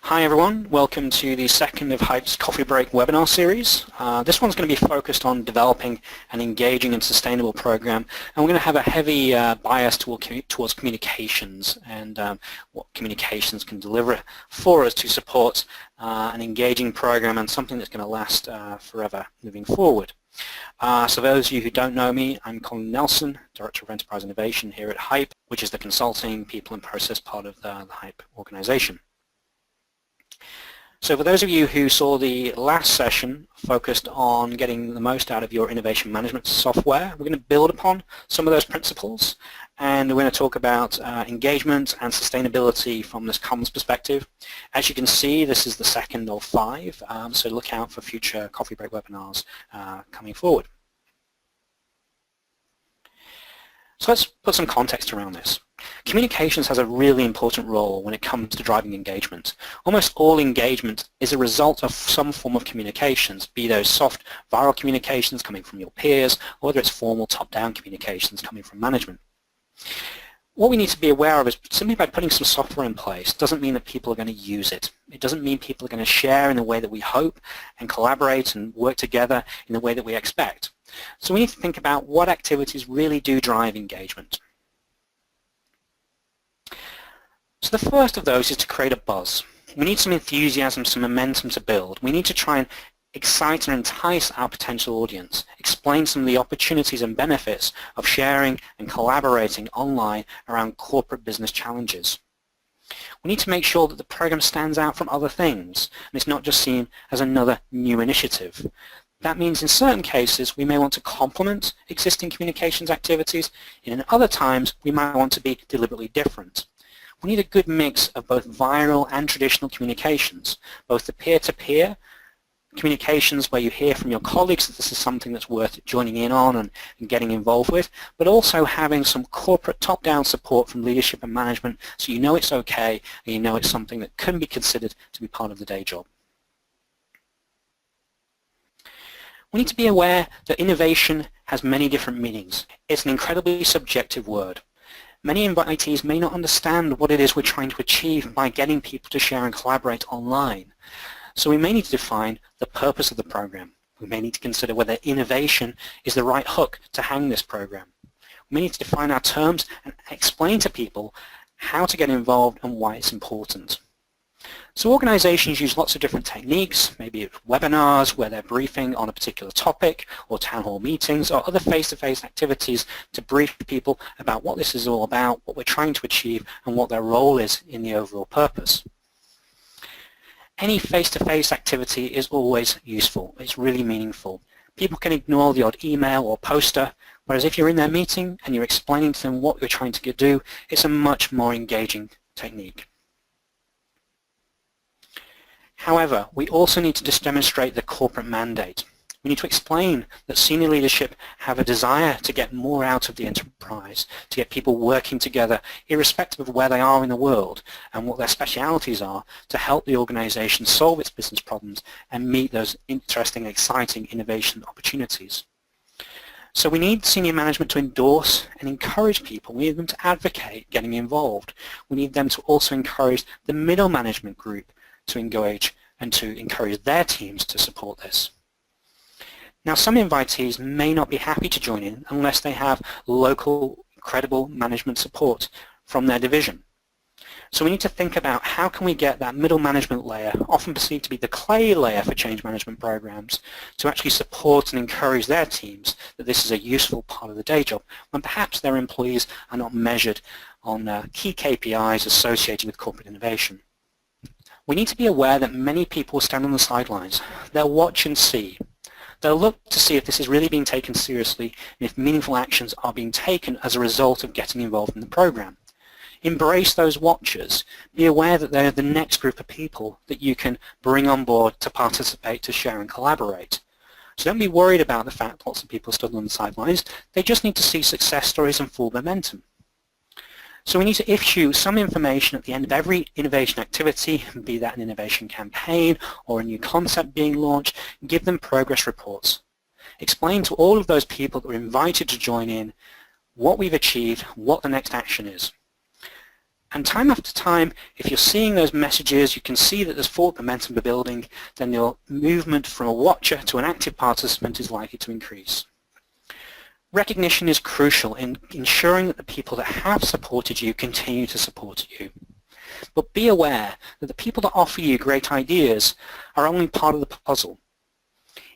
Hi everyone, welcome to the second of Hype's Coffee Break webinar series. This one's going to be focused on developing an engaging and sustainable program, and we're going to have a heavy bias towards communications and what communications can deliver for us to support an engaging program and something that's going to last forever moving forward. So those of you who don't know me, I'm Colin Nelson, Director of Enterprise Innovation here at Hype, which is the consulting, people and process part of the Hype organization. So for those of you who saw the last session focused on getting the most out of your innovation management software, we're going to build upon some of those principles, and we're going to talk about engagement and sustainability from this comms perspective. As you can see, this is the second of 5, so look out for future coffee break webinars coming forward. So let's put some context around this. Communications has a really important role when it comes to driving engagement. Almost all engagement is a result of some form of communications, be those soft viral communications coming from your peers, or whether it's formal top-down communications coming from management. What we need to be aware of is simply by putting some software in place doesn't mean that people are going to use it. It doesn't mean people are going to share in the way that we hope and collaborate and work together in the way that we expect. So we need to think about what activities really do drive engagement. So the first of those is to create a buzz. We need some enthusiasm, some momentum to build. We need to try and excite and entice our potential audience, explain some of the opportunities and benefits of sharing and collaborating online around corporate business challenges. We need to make sure that the program stands out from other things and it's not just seen as another new initiative. That means in certain cases we may want to complement existing communications activities, and in other times we might want to be deliberately different. We need a good mix of both viral and traditional communications, both the peer-to-peer communications where you hear from your colleagues that this is something that's worth joining in on and getting involved with, but also having some corporate top-down support from leadership and management so you know it's okay and you know it's something that can be considered to be part of the day job. We need to be aware that innovation has many different meanings. It's an incredibly subjective word. Many invitees may not understand what it is we're trying to achieve by getting people to share and collaborate online. So we may need to define the purpose of the program. We may need to consider whether innovation is the right hook to hang this program. We may need to define our terms and explain to people how to get involved and why it's important. So organizations use lots of different techniques, maybe it's webinars where they're briefing on a particular topic, or town hall meetings, or other face-to-face activities to brief people about what this is all about, what we're trying to achieve, and what their role is in the overall purpose. Any face-to-face activity is always useful. It's really meaningful. People can ignore the odd email or poster, whereas if you're in their meeting and you're explaining to them what you're trying to do, it's a much more engaging technique. However, we also need to just demonstrate the corporate mandate. We need to explain that senior leadership have a desire to get more out of the enterprise, to get people working together irrespective of where they are in the world and what their specialities are to help the organization solve its business problems and meet those interesting, exciting innovation opportunities. So we need senior management to endorse and encourage people. We need them to advocate getting involved. We need them to also encourage the middle management group to engage and to encourage their teams to support this. Now, some invitees may not be happy to join in unless they have local, credible management support from their division. So we need to think about how can we get that middle management layer, often perceived to be the clay layer for change management programs, to actually support and encourage their teams that this is a useful part of the day job, when perhaps their employees are not measured on key KPIs associated with corporate innovation. We need to be aware that many people stand on the sidelines. They'll watch and see. They'll look to see if this is really being taken seriously and if meaningful actions are being taken as a result of getting involved in the program. Embrace those watchers. Be aware that they're the next group of people that you can bring on board to participate, to share and collaborate. So don't be worried about the fact lots of people stood on the sidelines. They just need to see success stories and full momentum. So we need to issue some information at the end of every innovation activity, be that an innovation campaign or a new concept being launched, and give them progress reports. Explain to all of those people that were invited to join in what we've achieved, what the next action is. And time after time, if you're seeing those messages, you can see that there's forward momentum building, then your movement from a watcher to an active participant is likely to increase. Recognition is crucial in ensuring that the people that have supported you continue to support you. But be aware that the people that offer you great ideas are only part of the puzzle.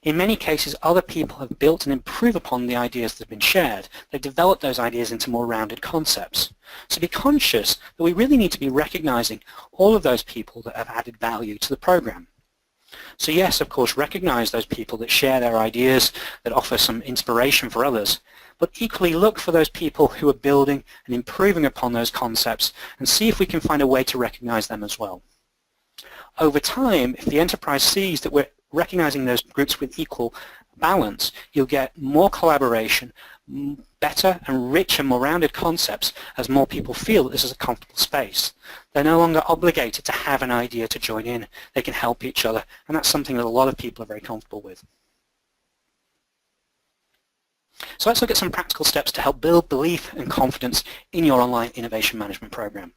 In many cases, other people have built and improved upon the ideas that have been shared. They've developed those ideas into more rounded concepts. So be conscious that we really need to be recognizing all of those people that have added value to the program. So yes, of course, recognize those people that share their ideas, that offer some inspiration for others, but equally look for those people who are building and improving upon those concepts and see if we can find a way to recognize them as well. Over time, if the enterprise sees that we're recognizing those groups with equal balance, you'll get more collaboration, better and richer, more rounded concepts as more people feel that this is a comfortable space. They're no longer obligated to have an idea to join in. They can help each other, and that's something that a lot of people are very comfortable with. So let's look at some practical steps to help build belief and confidence in your online innovation management program.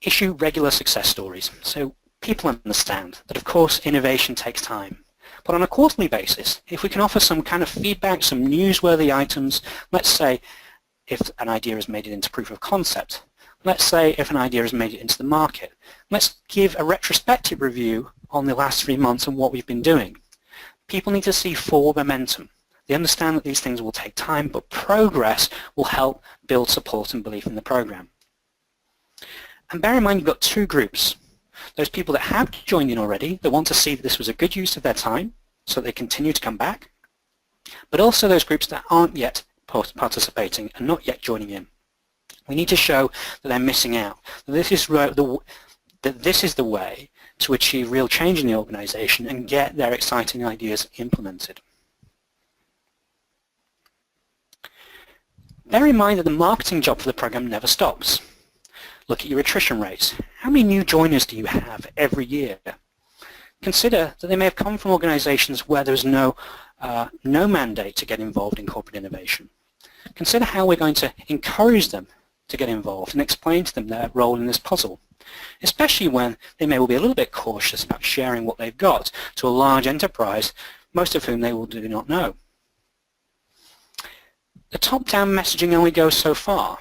Issue regular success stories. So people understand that, of course, innovation takes time. But on a quarterly basis, if we can offer some kind of feedback, some newsworthy items, let's say if an idea has made it into proof of concept, let's say if an idea has made it into the market, let's give a retrospective review on the last 3 months and what we've been doing. People need to see forward momentum. They understand that these things will take time, but progress will help build support and belief in the program. And bear in mind, you've got two groups. Those people that have joined in already, that want to see that this was a good use of their time, so they continue to come back, but also those groups that aren't yet participating and not yet joining in. We need to show that they're missing out, that this is the way to achieve real change in the organization and get their exciting ideas implemented. Bear in mind that the marketing job for the program never stops. Look at your attrition rates. How many new joiners do you have every year? Consider that they may have come from organizations where there's no mandate to get involved in corporate innovation. Consider how we're going to encourage them to get involved and explain to them their role in this puzzle, especially when they may well be a little bit cautious about sharing what they've got to a large enterprise, most of whom they will do not know. The top-down messaging only goes so far.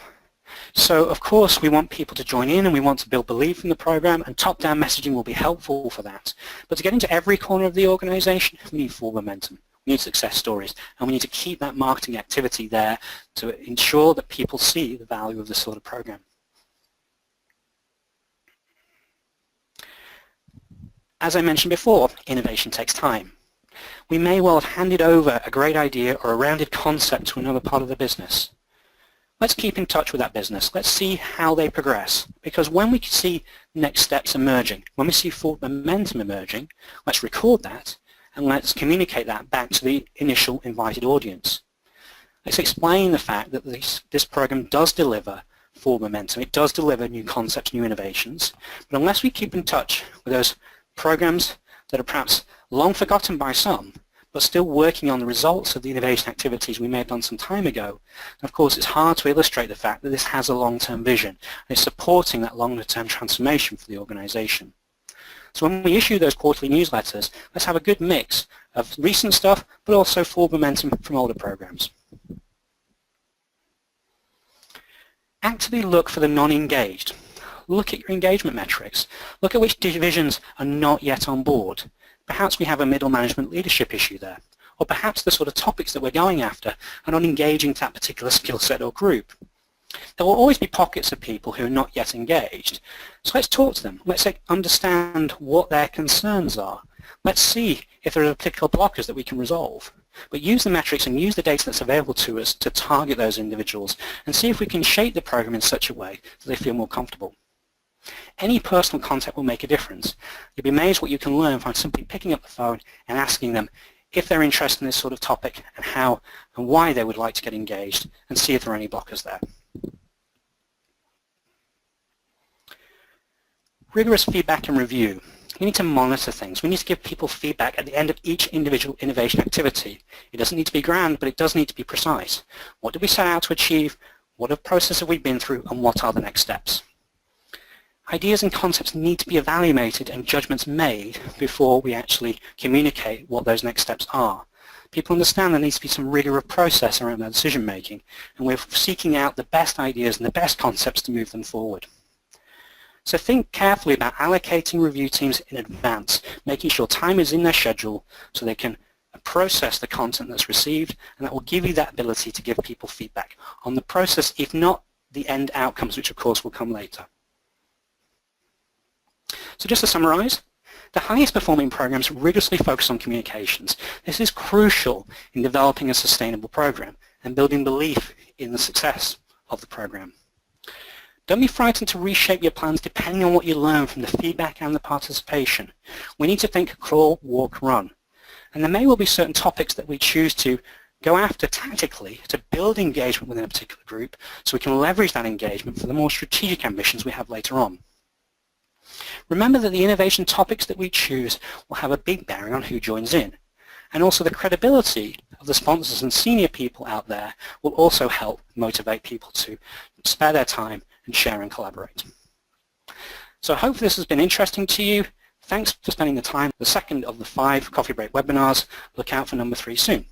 So, of course, we want people to join in and we want to build belief in the program, and top-down messaging will be helpful for that. But to get into every corner of the organization, we need forward momentum. We need success stories, and we need to keep that marketing activity there to ensure that people see the value of this sort of program. As I mentioned before, innovation takes time. We may well have handed over a great idea or a rounded concept to another part of the business. Let's keep in touch with that business. Let's see how they progress. Because when we see next steps emerging, when we see forward momentum emerging, let's record that and let's communicate that back to the initial invited audience. Let's explain the fact that this program does deliver forward momentum. It does deliver new concepts, new innovations. But unless we keep in touch with those programs that are perhaps long forgotten by some, but still working on the results of the innovation activities we may have done some time ago, of course it's hard to illustrate the fact that this has a long-term vision and it's supporting that longer-term transformation for the organization. So when we issue those quarterly newsletters, let's have a good mix of recent stuff but also forward momentum from older programs. Actively look for the non-engaged. Look at your engagement metrics. Look at which divisions are not yet on board. Perhaps we have a middle management leadership issue there, or perhaps the sort of topics that we're going after are not engaging to that particular skill set or group. There will always be pockets of people who are not yet engaged, so let's talk to them. Let's understand what their concerns are. Let's see if there are particular blockers that we can resolve. But use the metrics and use the data that's available to us to target those individuals and see if we can shape the program in such a way that they feel more comfortable. Any personal contact will make a difference. You'll be amazed what you can learn by simply picking up the phone and asking them if they're interested in this sort of topic and how and why they would like to get engaged, and see if there are any blockers there. Rigorous feedback and review. We need to monitor things. We need to give people feedback at the end of each individual innovation activity. It doesn't need to be grand, but it does need to be precise. What did we set out to achieve? What process have we been through, and what are the next steps? Ideas and concepts need to be evaluated and judgments made before we actually communicate what those next steps are. People understand there needs to be some rigor of process around their decision making, and we're seeking out the best ideas and the best concepts to move them forward. So think carefully about allocating review teams in advance, making sure time is in their schedule so they can process the content that's received, and that will give you that ability to give people feedback on the process, if not the end outcomes, which of course will come later. So just to summarize, the highest performing programs rigorously focus on communications. This is crucial in developing a sustainable program and building belief in the success of the program. Don't be frightened to reshape your plans depending on what you learn from the feedback and the participation. We need to think crawl, walk, run. And there may well be certain topics that we choose to go after tactically to build engagement within a particular group so we can leverage that engagement for the more strategic ambitions we have later on. Remember that the innovation topics that we choose will have a big bearing on who joins in, and also the credibility of the sponsors and senior people out there will also help motivate people to spare their time and share and collaborate. So I hope this has been interesting to you. Thanks for spending the time. The second of the 5 coffee break webinars. Look out for number 3 soon.